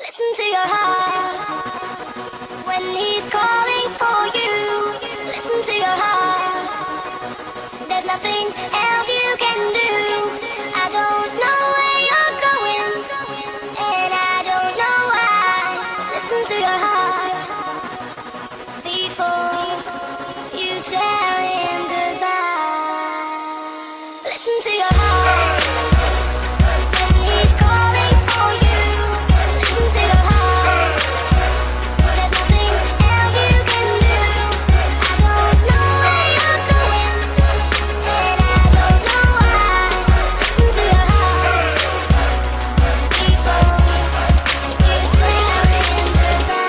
Listen to your heart when he's calling for you. Listen to your heart. There's nothing else you can do. I don't know where you're going, and I don't know why. Listen to your heart before you tell him goodbye. Listen to your heart when he's calling for you. Listen to your heart. There's nothing else you can do. I don't know where you're going, and I don't know why. Listen to your heart before you tell him goodbye.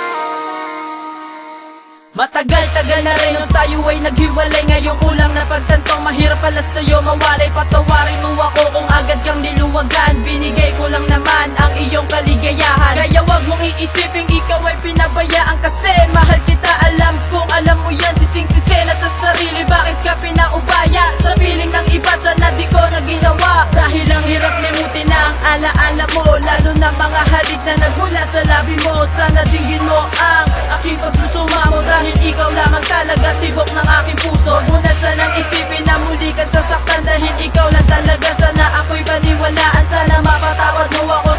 Matagal-tagal na rin nung tayo ay naghiwalay. Ngayon ko lang napagtantong mahirap pala sa'yo mawalay. Patawarin mo ako kung agad kang niluwagan. Binigay ko lang naman ang iyong kaligayahan. Kaya wag mong iisipin ikaw ay pinabayaan. Kasi mahal kita, alam kong alam mo yan. Sising-sisena sa sarili, bakit ka pinaubaya? Sa piling ng iba, sana di ko na ginawa. Dahil ang hirap limutin na ang alaala mo, lalo na mga halik na nagmula sa labi mo. Sana dinggin mo ang aking pagsusumamo, dahil ikaw lamang talaga tibok ng aking puso. Huwag mo na sanang isipin na muli ka sasaktan, dahil ikaw lang talaga. Sana ako'y paniwalaan, sana mapatawad mo ako